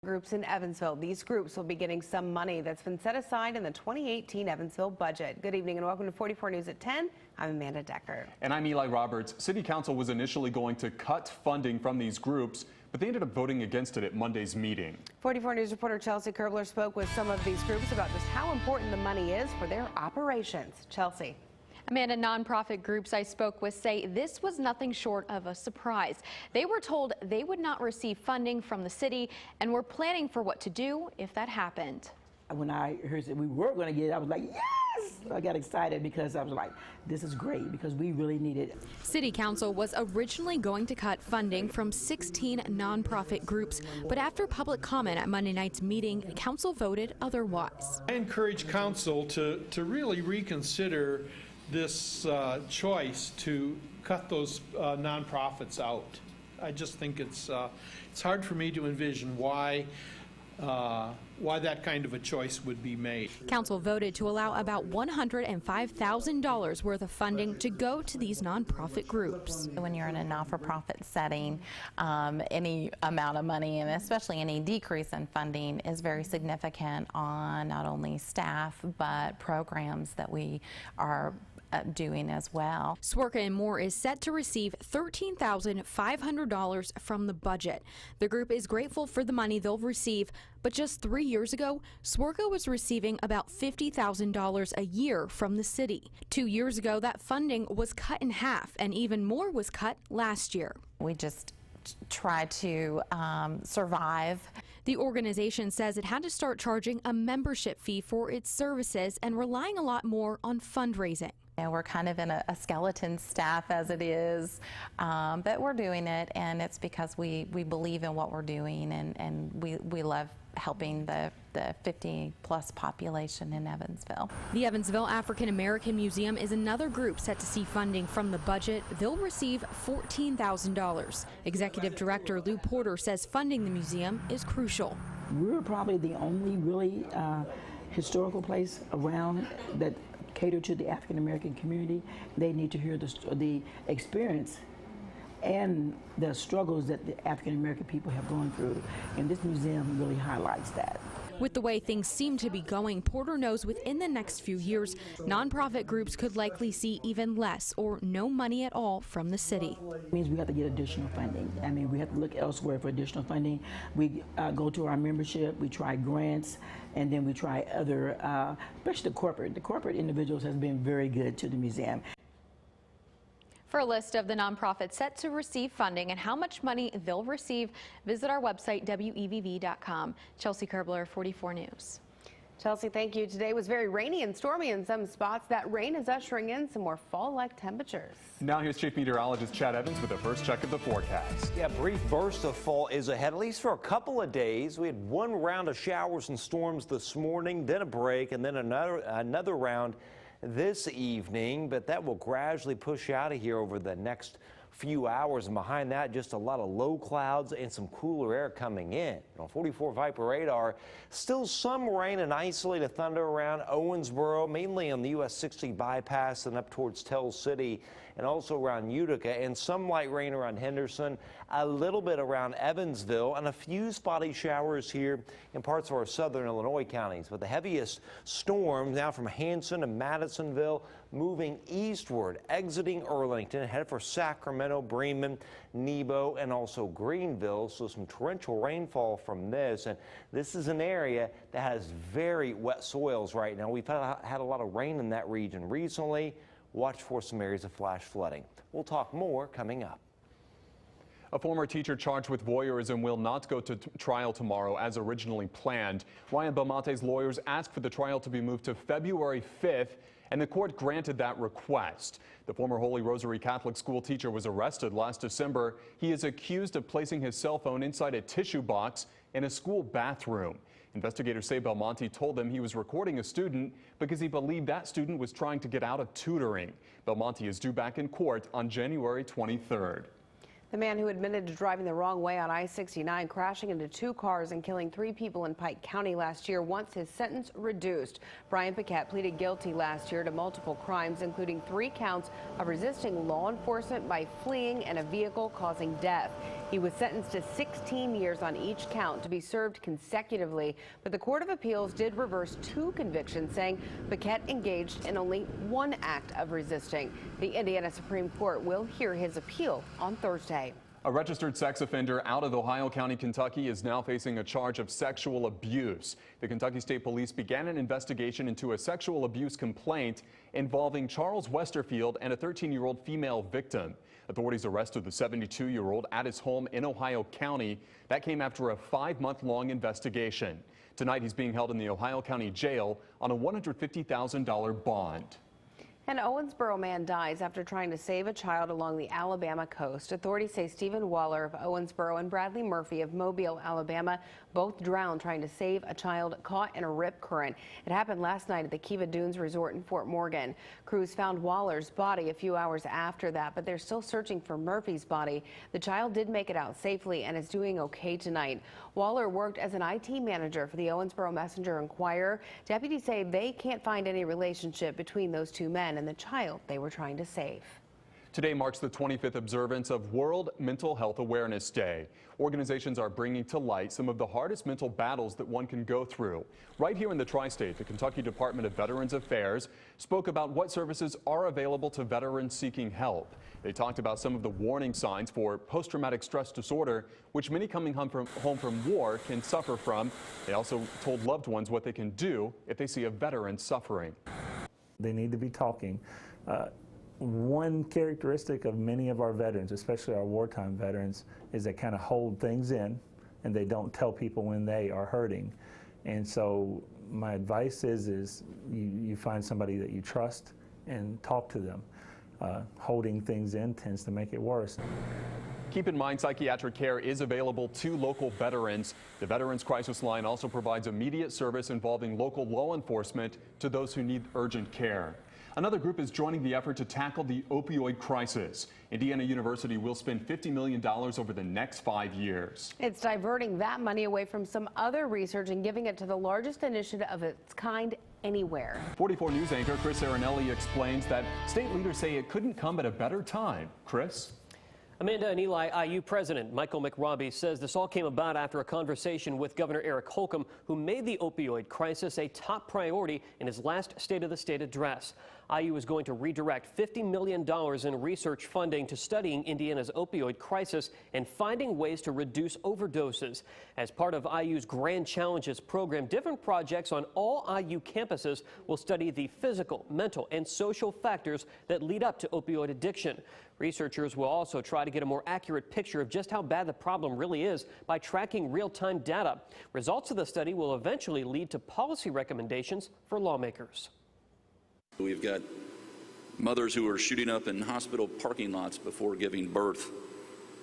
Groups in Evansville. These groups will be getting some money that's been set aside in the 2018 Evansville budget. Good evening and welcome to 44 News at 10. I'm Amanda Decker. And I'm Eli Roberts. City Council was initially going to cut funding from these groups, but they ended up voting against it at Monday's meeting. 44 News reporter Chelsea Kerbler spoke with some of these groups about just how important the money is for their operations. Chelsea. Amanda, nonprofit groups I spoke with say this was nothing short of a surprise. They were told they would not receive funding from the city and were planning for what to do if that happened. When I heard that we were going to get it, I was like, yes! I got excited because I was like, this is great because we really need it. City Council was originally going to cut funding from 16 nonprofit groups, but after public comment at Monday night's meeting, Council voted otherwise. I encourage Council to really reconsider this choice to cut those nonprofits out. I just think it's hard for me to envision why that kind of a choice would be made. Council voted to allow about $105,000 worth of funding to go to these nonprofit groups. When you're in a not-for-profit setting, any amount of money, and especially any decrease in funding, is very significant on not only staff but programs that we are doing as well. Swerka and Moore is set to receive $13,500 from the budget. The group is grateful for the money they'll receive, but just 3 years ago, Swerka was receiving about $50,000 a year from the city. 2 years ago, that funding was cut in half, and even more was cut last year. We just try to survive. The organization says it had to start charging a membership fee for its services and relying a lot more on fundraising. Yeah, we're kind of in a skeleton staff as it is, but we're doing it, and it's because we believe in what we're doing, and we love helping the 50-plus population in Evansville. The Evansville African American Museum is another group set to see funding from the budget. They'll receive $14,000. Executive Director Lou Porter says funding the museum is crucial. We're probably the only really historical place around that cater to the African American community. They need to hear the experience and the struggles that the African American people have gone through, and this museum really highlights that. With the way things seem to be going, Porter knows within the next few years, nonprofit groups could likely see even less or no money at all from the city. It means we have to get additional funding. I mean, we have to look elsewhere for additional funding. We go to our membership, we try grants, and then we try other, especially the corporate. The corporate individuals has been very good to the museum. For a list of the nonprofits set to receive funding and how much money they'll receive, visit our website, WEVV.com. Chelsea Kerbler, 44 News. Chelsea, thank you. Today was very rainy and stormy in some spots. That rain is ushering in some more fall-like temperatures. Now here's Chief Meteorologist Chad Evans with a first check of the forecast. Yeah, a brief burst of fall is ahead, at least for a couple of days. We had one round of showers and storms this morning, then a break, and then another round this evening, but that will gradually push out of here over the next few hours, and behind that just a lot of low clouds and some cooler air coming in. On 44 Viper radar, still some rain and isolated thunder around Owensboro, mainly on the US 60 bypass and up towards Tell City, and also around Utica, and some light rain around Henderson, a little bit around Evansville, and a few spotty showers here in parts of our southern Illinois counties. But the heaviest storm now from Hanson to Madisonville, moving eastward, exiting Arlington, headed for Sacramento, Bremen, Nebo, and also Greenville. So some torrential rainfall from this, and this is an area that has very wet soils right now. We've had a lot of rain in that region recently. Watch for some areas of flash flooding. We'll talk more coming up. A former teacher charged with voyeurism will not go to trial tomorrow as originally planned. Ryan Belmonte's lawyers asked for the trial to be moved to February 5th, and the court granted that request. The former Holy Rosary Catholic school teacher was arrested last December. He is accused of placing his cell phone inside a tissue box in a school bathroom. Investigators say Belmonte told them he was recording a student because he believed that student was trying to get out of tutoring. Belmonte is due back in court on January 23rd. The man who admitted to driving the wrong way on I-69, crashing into 2 cars and killing 3 people in Pike County last year, wants his sentence reduced. Brian Paquette pleaded guilty last year to multiple crimes, including 3 counts of resisting law enforcement by fleeing and a vehicle causing death. He was sentenced to 16 years on each count to be served consecutively, but the Court of Appeals did reverse 2 convictions, saying Paquette engaged in only 1 act of resisting. The Indiana Supreme Court will hear his appeal on Thursday. A registered sex offender out of Ohio County, Kentucky is now facing a charge of sexual abuse. The Kentucky State Police began an investigation into a sexual abuse complaint involving Charles Westerfield and a 13-year-old female victim. Authorities arrested the 72-year-old at his home in Ohio County. That came after a 5-month-long investigation. Tonight, he's being held in the Ohio County Jail on a $150,000 bond. An Owensboro man dies after trying to save a child along the Alabama coast. Authorities say Stephen Waller of Owensboro and Bradley Murphy of Mobile, Alabama, both drowned trying to save a child caught in a rip current. It happened last night at the Kiva Dunes Resort in Fort Morgan. Crews found Waller's body a few hours after that, but they're still searching for Murphy's body. The child did make it out safely and is doing okay tonight. Waller worked as an IT manager for the Owensboro Messenger Inquirer. Deputies say they can't find any relationship between those 2 men and the child they were trying to save. Today marks the 25th observance of World Mental Health Awareness Day. Organizations are bringing to light some of the hardest mental battles that one can go through. Right here in the Tri-State, the Kentucky Department of Veterans Affairs spoke about what services are available to veterans seeking help. They talked about some of the warning signs for post-traumatic stress disorder, which many coming home from war can suffer from. They also told loved ones what they can do if they see a veteran suffering. They need to be talking. One characteristic of many of our veterans, especially our wartime veterans, is they kind of hold things in and they don't tell people when they are hurting. And so my advice is you find somebody that you trust and talk to them. Holding things in tends to make it worse. Keep in mind, psychiatric care is available to local veterans. The Veterans Crisis Line also provides immediate service involving local law enforcement to those who need urgent care. Another group is joining the effort to tackle the opioid crisis. Indiana University will spend $50 million over the next 5 years. It's diverting that money away from some other research and giving it to the largest initiative of its kind anywhere. 44 News anchor Chris Aronelli explains that state leaders say it couldn't come at a better time. Chris? Amanda and Eli, IU President Michael McRobbie says this all came about after a conversation with Governor Eric Holcomb, who made the opioid crisis a top priority in his last State of the State address. IU is going to redirect $50 million in research funding to studying Indiana's opioid crisis and finding ways to reduce overdoses. As part of IU's Grand Challenges program, different projects on all IU campuses will study the physical, mental, and social factors that lead up to opioid addiction. Researchers will also try to get a more accurate picture of just how bad the problem really is by tracking real-time data. Results of the study will eventually lead to policy recommendations for lawmakers. We've got mothers who are shooting up in hospital parking lots before giving birth,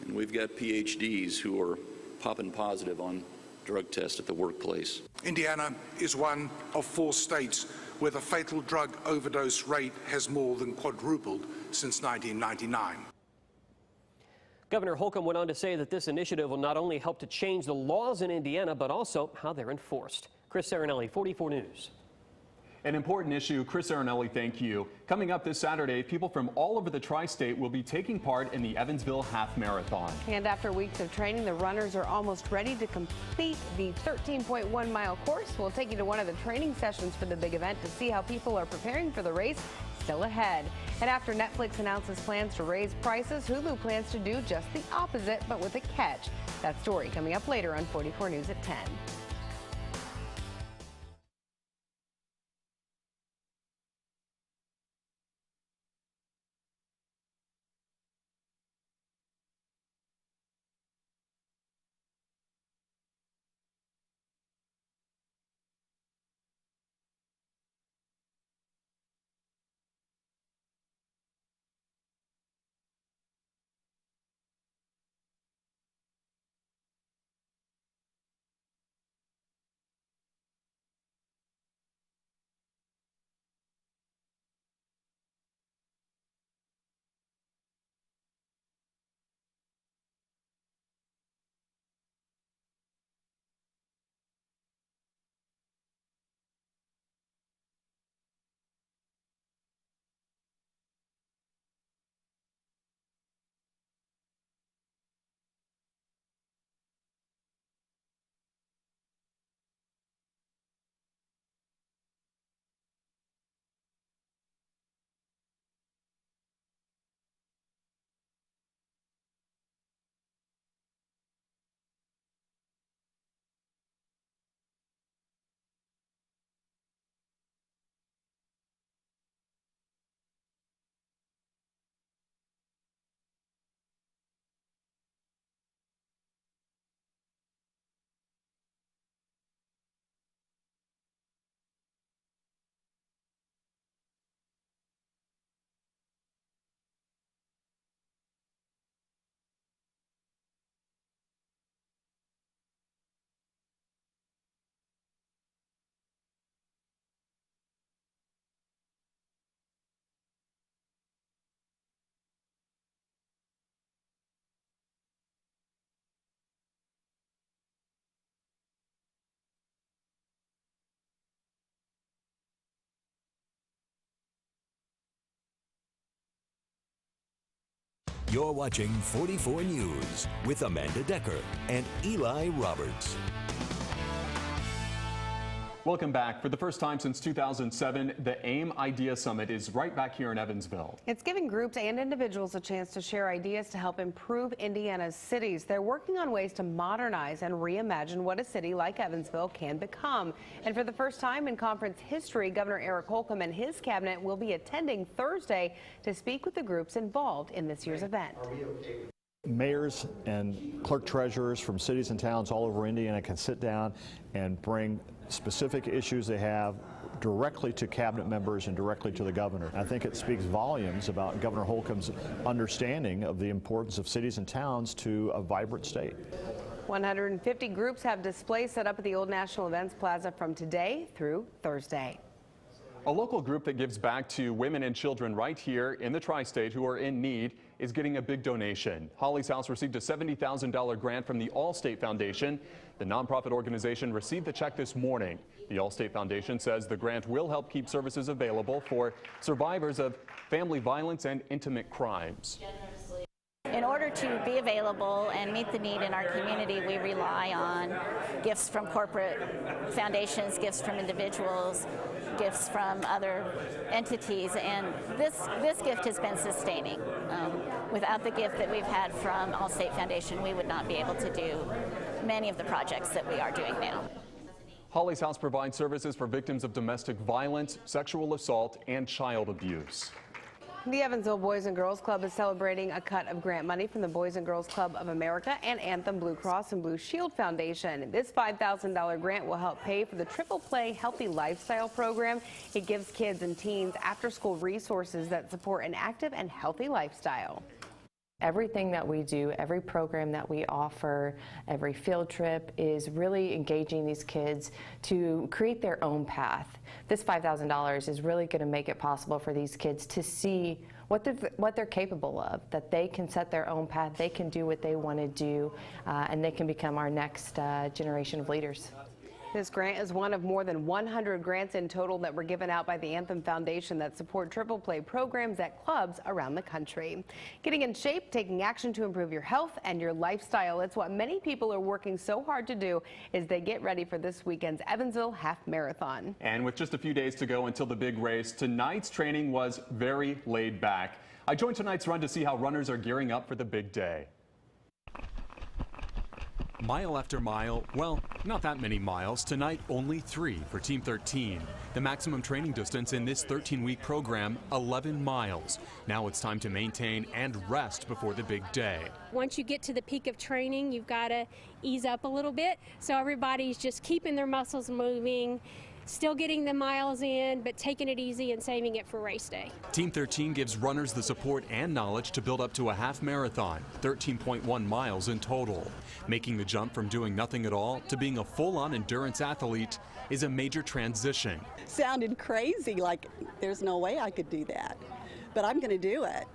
and we've got PhDs who are popping positive on drug tests at the workplace. Indiana is one of 4 states where the fatal drug overdose rate has more than quadrupled since 1999. Governor Holcomb went on to say that this initiative will not only help to change the laws in Indiana, but also how they're enforced. Chris Aronelli, 44 News. An important issue. Chris Aronelli, thank you. Coming up this Saturday, people from all over the Tri-State will be taking part in the Evansville Half Marathon. And after weeks of training, the runners are almost ready to complete the 13.1-mile course. We'll take you to one of the training sessions for the big event to see how people are preparing for the race. Still ahead. And after Netflix announces plans to raise prices, Hulu plans to do just the opposite, but with a catch. That story coming up later on 44 News at 10. You're watching 44 News with Amanda Decker and Eli Roberts. Welcome back. For the first time since 2007, the AIM Idea Summit is right back here in Evansville. It's giving groups and individuals a chance to share ideas to help improve Indiana's cities. They're working on ways to modernize and reimagine what a city like Evansville can become. And for the first time in conference history, Governor Eric Holcomb and his cabinet will be attending Thursday to speak with the groups involved in this year's event. Mayors and clerk treasurers from cities and towns all over Indiana can sit down and bring specific issues they have directly to cabinet members and directly to the governor. I think it speaks volumes about Governor Holcomb's understanding of the importance of cities and towns to a vibrant state. 150 groups have displays set up at the Old National Events Plaza from today through Thursday. A local group that gives back to women and children right here in the tri-state who are in need is getting a big donation. Holly's House received a $70,000 grant from the Allstate Foundation. The nonprofit organization received the check this morning. The Allstate Foundation says the grant will help keep services available for survivors of family violence and intimate crimes. In order to be available and meet the need in our community, we rely on gifts from corporate foundations, gifts from individuals, gifts from other entities, and this gift has been sustaining. Without the gift that we've had from Allstate Foundation, we would not be able to do many of the projects that we are doing now. Holly's House provides services for victims of domestic violence, sexual assault, and child abuse. The Evansville Boys and Girls Club is celebrating a cut of grant money from the Boys and Girls Club of America and Anthem Blue Cross and Blue Shield Foundation. This $5,000 grant will help pay for the Triple Play Healthy Lifestyle program. It gives kids and teens after-school resources that support an active and healthy lifestyle. Everything that we do, every program that we offer, every field trip is really engaging these kids to create their own path. This $5,000 is really going to make it possible for these kids to see what they're capable of, that they can set their own path, they can do what they want to do, and they can become our next generation of leaders. This grant is one of more than 100 grants in total that were given out by the Anthem Foundation that support Triple Play programs at clubs around the country. Getting in shape, taking action to improve your health and your lifestyle. It's what many people are working so hard to do as they get ready for this weekend's Evansville Half Marathon. And with just a few days to go until the big race, tonight's training was very laid back. I joined tonight's run to see how runners are gearing up for the big day. Mile after mile, well, not that many miles. Tonight, only 3 for Team 13. The maximum training distance in this 13-week program, 11 miles. Now it's time to maintain and rest before the big day. Once you get to the peak of training, you've got to ease up a little bit. So everybody's just keeping their muscles moving, still getting the miles in, but taking it easy and saving it for race day. Team 13 gives runners the support and knowledge to build up to a half marathon, 13.1 miles in total. Making the jump from doing nothing at all to being a full-on endurance athlete is a major transition. Sounded crazy, like there's no way I could do that, but I'm going to do it.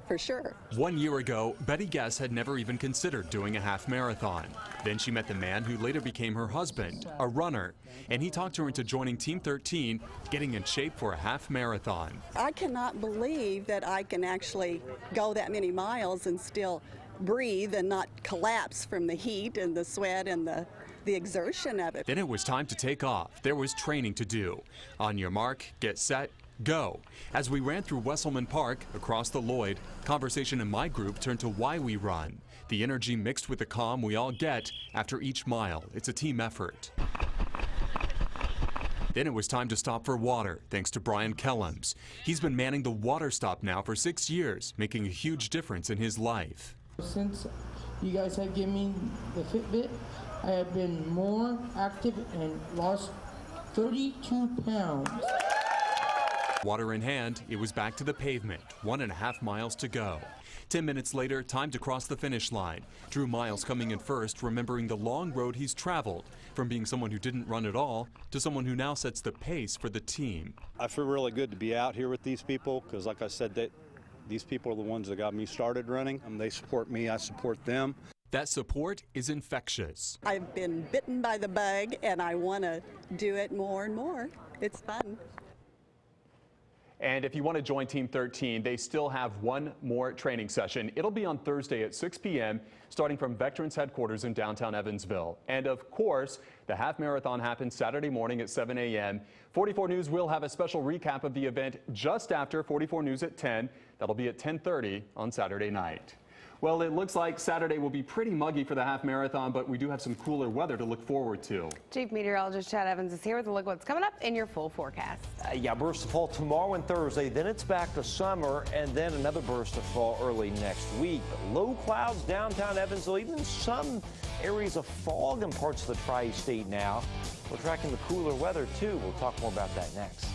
For sure. 1 year ago, Betty Guess had never even considered doing a half marathon. Then she met the man who later became her husband, a runner, and he talked her into joining Team 13, getting in shape for a half marathon. I cannot believe that I can actually go that many miles and still breathe and not collapse from the heat and the sweat and the exertion of it. Then it was time to take off. There was training to do. On your mark, get set, go. As we ran through Wesselman Park, across the Lloyd, conversation in my group turned to why we run. The energy mixed with the calm we all get after each mile. It's a team effort. Then it was time to stop for water, thanks to Brian Kellums. He's been manning the water stop now for 6 years, making a huge difference in his life. Since you guys have given me the Fitbit, I have been more active and lost 32 pounds. Water in hand, it was back to the pavement, 1.5 miles to go. 10 minutes later, time to cross the finish line. Drew Miles coming in first, remembering the long road he's traveled, from being someone who didn't run at all to someone who now sets the pace for the team. I feel really good to be out here with these people because, like I said, these people are the ones that got me started running. They support me, I support them. That support is infectious. I've been bitten by the bug and I want to do it more and more. It's fun. And if you want to join Team 13, they still have one more training session. It'll be on Thursday at 6 p.m. starting from Veterans Headquarters in downtown Evansville. And of course, the half marathon happens Saturday morning at 7 a.m. 44 News will have a special recap of the event just after 44 News at 10. That'll be at 10:30 on Saturday night. Well, it looks like Saturday will be pretty muggy for the half marathon, but we do have some cooler weather to look forward to. Chief Meteorologist Chad Evans is here with a look at what's coming up in your full forecast. Yeah, burst of fall tomorrow and Thursday, then it's back to summer, and then another burst of fall early next week. But low clouds downtown Evansville, even some areas of fog in parts of the tri-state now. We're tracking the cooler weather too. We'll talk more about that next.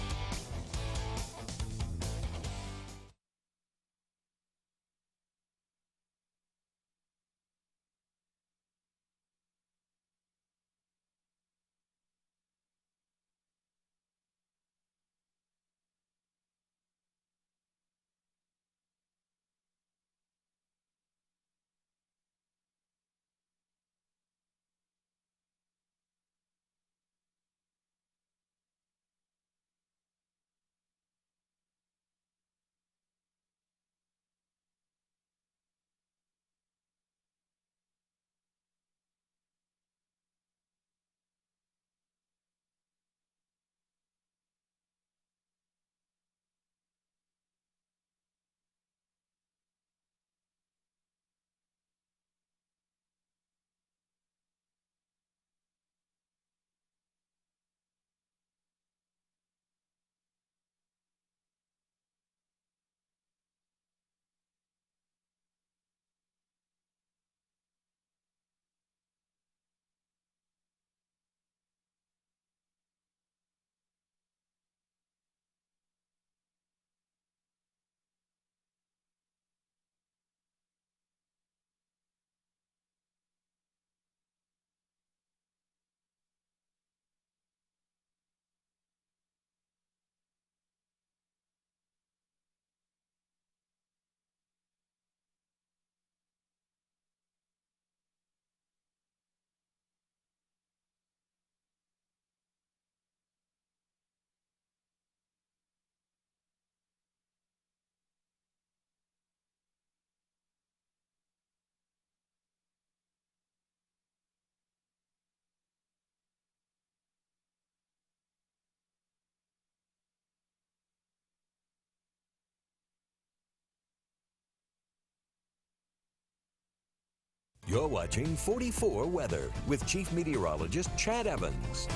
You're watching 44 Weather with Chief Meteorologist Chad Evans.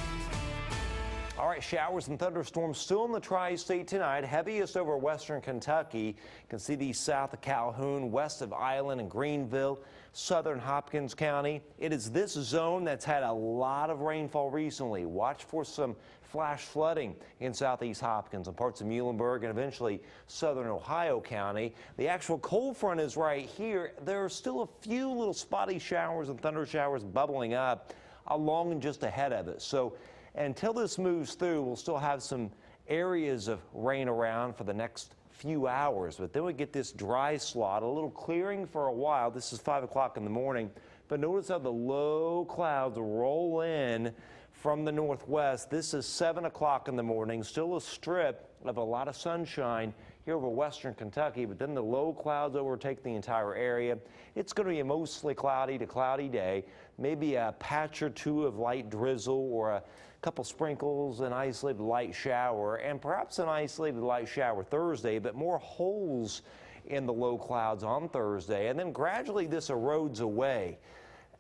All right, showers and thunderstorms still in the tri-state tonight. Heaviest over western Kentucky. You can see these south of Calhoun, west of Island and Greenville, southern Hopkins County. It is this zone that's had a lot of rainfall recently. Watch for some flash flooding in southeast Hopkins and parts of Muhlenberg and eventually southern Ohio County. The actual cold front is right here. There are still a few little spotty showers and thunder showers bubbling up along and just ahead of it. So until this moves through, we'll still have some areas of rain around for the next few hours, but then we get this dry slot, a little clearing for a while. This is 5 o'clock in the morning, but notice how the low clouds roll in from the northwest. This is 7 o'clock in the morning, still a strip of a lot of sunshine here over western Kentucky, but then the low clouds overtake the entire area. It's going to be a mostly cloudy to cloudy day, maybe a patch or two of light drizzle or a couple sprinkles, an isolated light shower, and perhaps an isolated light shower Thursday, but more holes in the low clouds on Thursday. And then gradually this erodes away.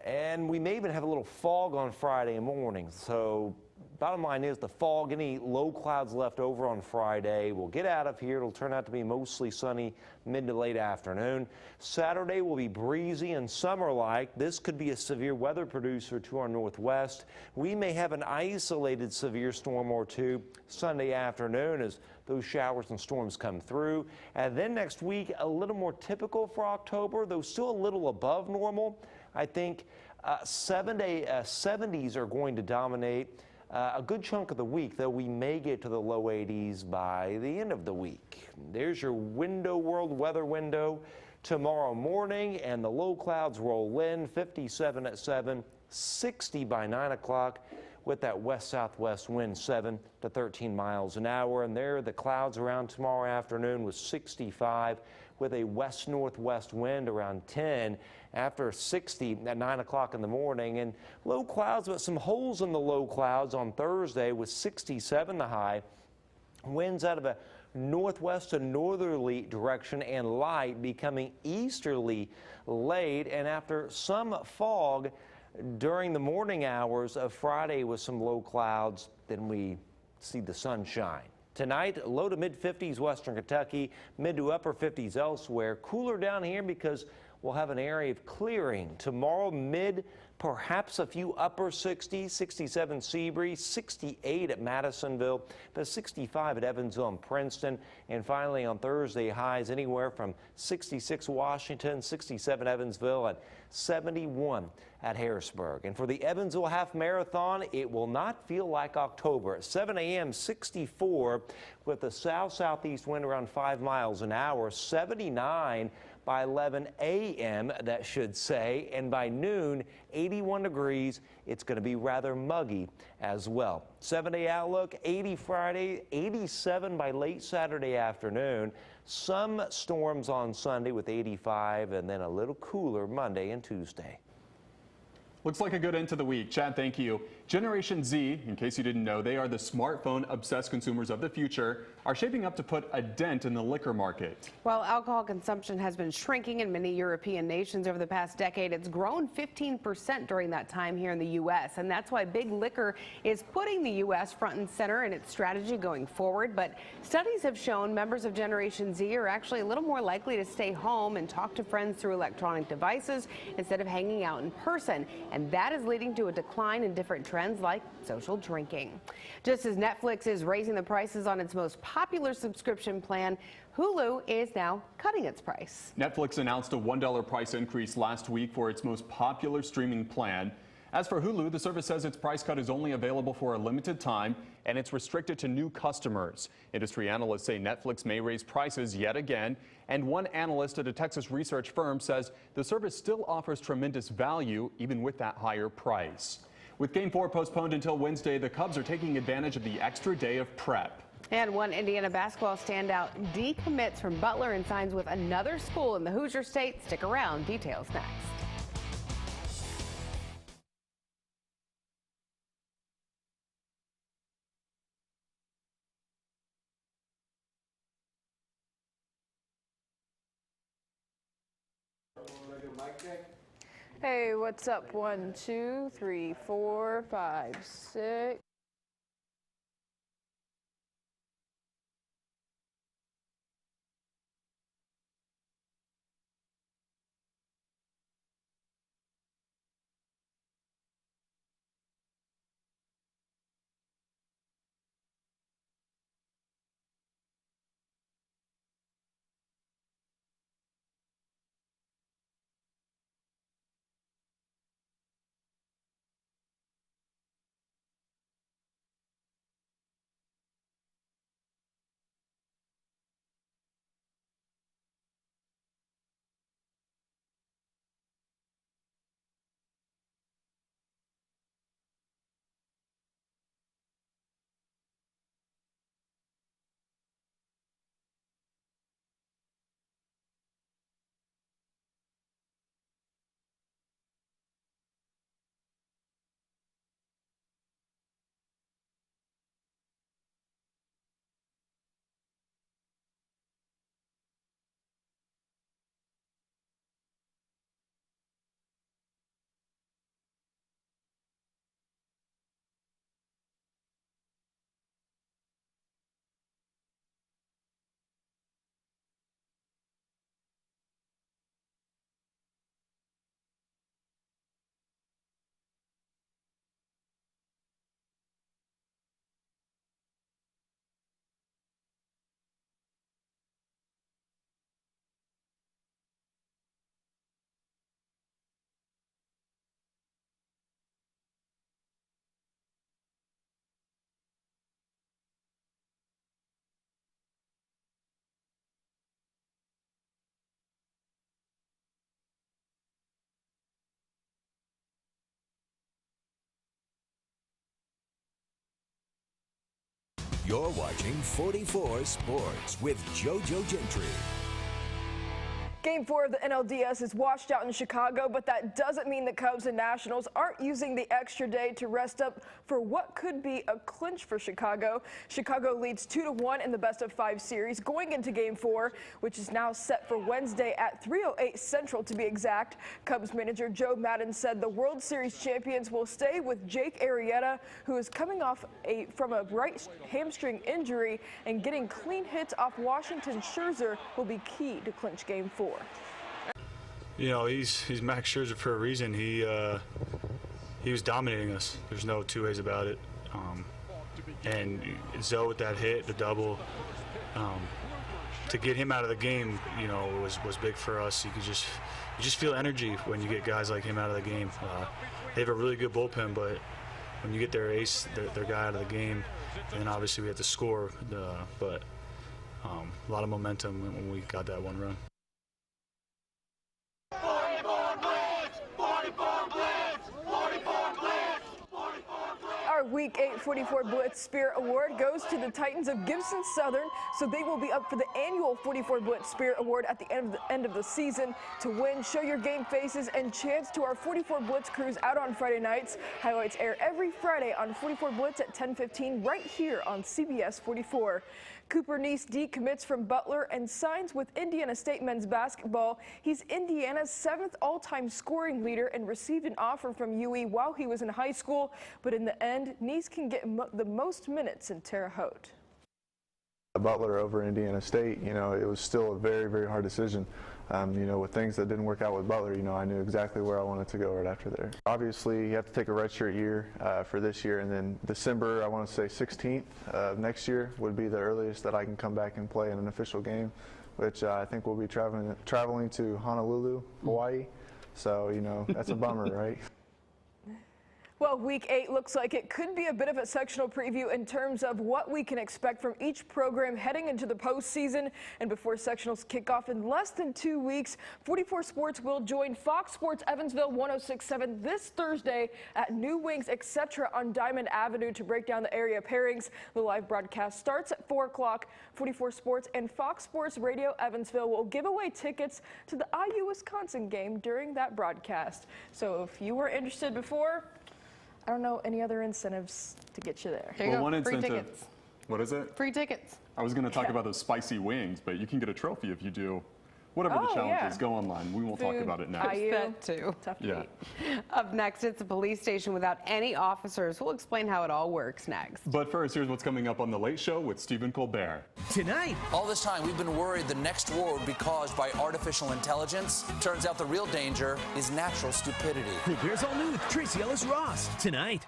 And we may even have a little fog on Friday morning. So bottom line is the fog, any low clouds left over on Friday will get out of here. It'll turn out to be mostly sunny mid to late afternoon. Saturday will be breezy and summer-like. This could be a severe weather producer to our northwest. We may have an isolated severe storm or two Sunday afternoon as those showers and storms come through. And then next week, a little more typical for October, though still a little above normal. I think 70s are going to dominate a good chunk of the week, though we may get to the low 80s by the end of the week. There's your world weather window tomorrow morning, and the low clouds roll in, 57 at 7, 60 by 9 o'clock. with that west-southwest wind 7 to 13 miles an hour. And there the clouds around tomorrow afternoon with 65 with a west-northwest wind around 10 after 60 at 9 o'clock in the morning. And low clouds, but some holes in the low clouds on Thursday with 67 the high. Winds out of a northwest to northerly direction and light becoming easterly late, and after some fog during the morning hours of Friday with some low clouds, then we see the sunshine. Tonight, low to mid 50s western Kentucky, mid to upper 50s elsewhere. Cooler down here because we'll have an area of clearing. Tomorrow, mid, perhaps a few upper 60s, 67 Seabury, 68 at Madisonville, but 65 at Evansville and Princeton. And finally on Thursday, highs anywhere from 66 Washington, 67 Evansville, and 71 at Harrisburg. And for the Evansville Half Marathon, it will not feel like October. At 7 a.m., 64 with the south-southeast wind around 5 miles an hour, 79 by 11 a.m., that should say, and by noon, 81 degrees. It's going to be rather muggy as well. 7-day outlook, 80 Friday, 87 by late Saturday afternoon. Some storms on Sunday with 85, and then a little cooler Monday and Tuesday. Looks like a good end to the week. Chad, thank you. Generation Z, in case you didn't know, they are the smartphone-obsessed consumers of the future, are shaping up to put a dent in the liquor market. While alcohol consumption has been shrinking in many European nations over the past decade, it's grown 15% during that time here in the U.S. And that's why Big Liquor is putting the U.S. front and center in its strategy going forward. But studies have shown members of Generation Z are actually a little more likely to stay home and talk to friends through electronic devices instead of hanging out in person. And that is leading to a decline in different trends like social drinking. Just as Netflix is raising the prices on its most popular subscription plan, Hulu is now cutting its price. Netflix announced a $1 price increase last week for its most popular streaming plan. As for Hulu, the service says its price cut is only available for a limited time and it's restricted to new customers. Industry analysts say Netflix may raise prices yet again, and one analyst at a Texas research firm says the service still offers tremendous value even with that higher price. With Game 4 postponed until Wednesday, the Cubs are taking advantage of the extra day of prep. And one Indiana basketball standout decommits from Butler and signs with another school in the Hoosier State. Stick around. Details next. Hey, what's up? 1, 2, 3, 4, 5, 6. You're watching 44 Sports with JoJo Gentry. Game 4 of the NLDS is washed out in Chicago, but that doesn't mean the Cubs and Nationals aren't using the extra day to rest up for what could be a clinch for Chicago. Chicago leads 2-1 in the best-of-5 series going into Game 4, which is now set for Wednesday at 3:08 Central to be exact. Cubs manager Joe Maddon said the World Series champions will stay with Jake Arrieta, who is coming off from a right hamstring injury, and getting clean hits off Washington's Scherzer will be key to clinch Game 4. You know, he's Max Scherzer for a reason. He was dominating us. There's no two ways about it. And Zoe with that hit, the double, to get him out of the game, you know, was big for us. You just feel energy when you get guys like him out of the game. They have a really good bullpen, but when you get their ace, their guy out of the game, then obviously we have to score. But a lot of momentum when we got that one run. Our Week 8 44 Blitz Spirit Award goes to the Titans of Gibson Southern, so they will be up for the annual 44 Blitz Spirit Award at the end of the season. To win, show your game faces and chance to our 44 Blitz crews out on Friday nights. Highlights air every Friday on 44 Blitz at 10:15 right here on CBS 44. Cooper Neese decommits from Butler and signs with Indiana State men's basketball. He's Indiana's 7th all-time scoring leader and received an offer from UE while he was in high school, but in the end, Neese can get the most minutes in Terre Haute. Butler over Indiana State, you know, it was still a very, very hard decision. You know, with things that didn't work out with Butler, you know, I knew exactly where I wanted to go right after there. Obviously, you have to take a redshirt year for this year, and then December, I want to say 16th of next year would be the earliest that I can come back and play in an official game, which I think we'll be traveling to Honolulu, Hawaii. So, you know, that's a bummer, right? Well, Week 8 looks like it could be a bit of a sectional preview in terms of what we can expect from each program heading into the postseason. And before sectionals kick off in less than 2 weeks, 44 Sports will join Fox Sports Evansville 106.7 this Thursday at New Wings Etc. on Diamond Avenue to break down the area pairings. The live broadcast starts at 4 o'clock. 44 Sports and Fox Sports Radio Evansville will give away tickets to the IU-Wisconsin game during that broadcast. So if you were interested before, I don't know any other incentives to get you there. There you go. One Free incentive. tickets. What is it? Free tickets. I was going to talk about those spicy wings, but you can get a trophy if you do whatever the challenge is. Go online. We won't talk about it next. That too. Tough to Yeah. beat. Up next, it's a police station without any officers. We'll explain how it all works next. But first, here's what's coming up on The Late Show with Stephen Colbert. Tonight. All this time, we've been worried the next war would be caused by artificial intelligence. Turns out the real danger is natural stupidity. Colbert's All New with Tracy Ellis Ross. Tonight.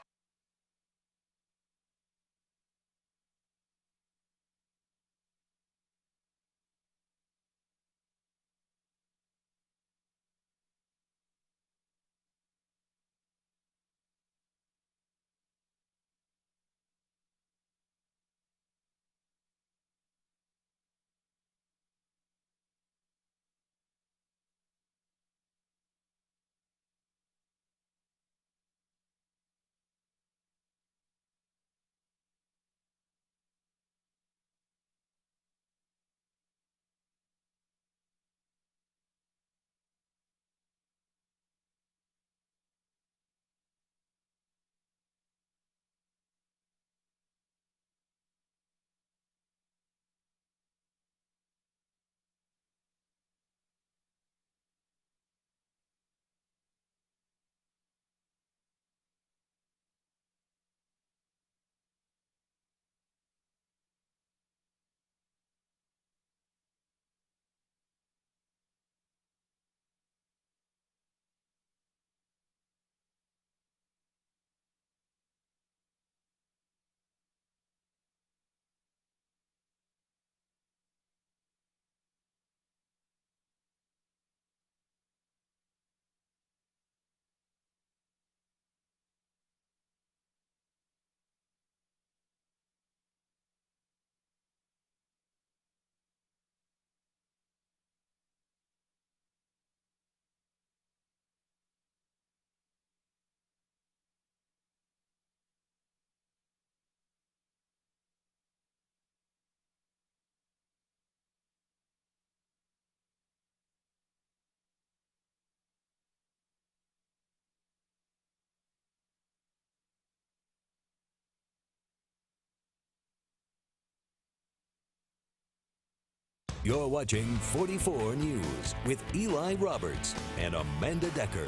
You're watching 44 News with Eli Roberts and Amanda Decker.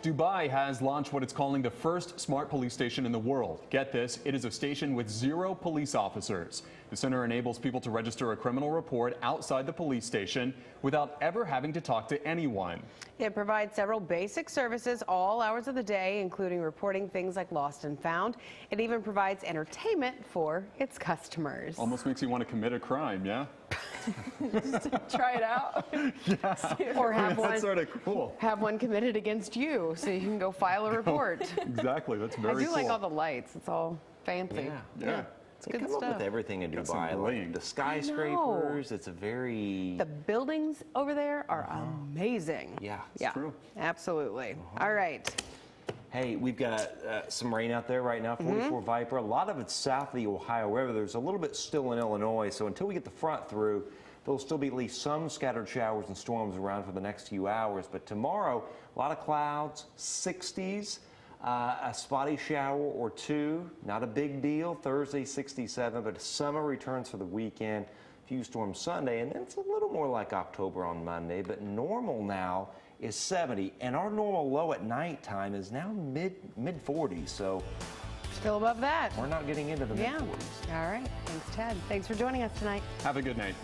Dubai has launched what it's calling the first smart police station in the world. Get this, it is a station with 0 police officers. The center enables people to register a criminal report outside the police station without ever having to talk to anyone. It provides several basic services all hours of the day, including reporting things like lost and found. It even provides entertainment for its customers. Almost makes you want to commit a crime, yeah? Just to try it out. Yeah. Or have That's sort of cool. have one committed against you so you can go file a report. Exactly, that's very cool. I do like all the lights. It's all fancy. Yeah. It's They good come stuff. up with everything in Got some Dubai. bling. Like the skyscrapers, it's a very... The buildings over there are amazing. Yeah, Yeah, true. absolutely. All right. Hey, we've got some rain out there right now, 44 Viper. A lot of it's south of the Ohio River. There's a little bit still in Illinois, so until we get the front through, there'll still be at least some scattered showers and storms around for the next few hours. But tomorrow, a lot of clouds, 60s, a spotty shower or two, not a big deal. Thursday, 67, but summer returns for the weekend. Few storms Sunday, and then it's a little more like October on Monday, but normal now is 70, and our normal low at nighttime is now mid-40s, so Still above that. we're not getting into the Yeah. mid-40s. All right. Thanks, Ted. Thanks for joining us tonight. Have a good night.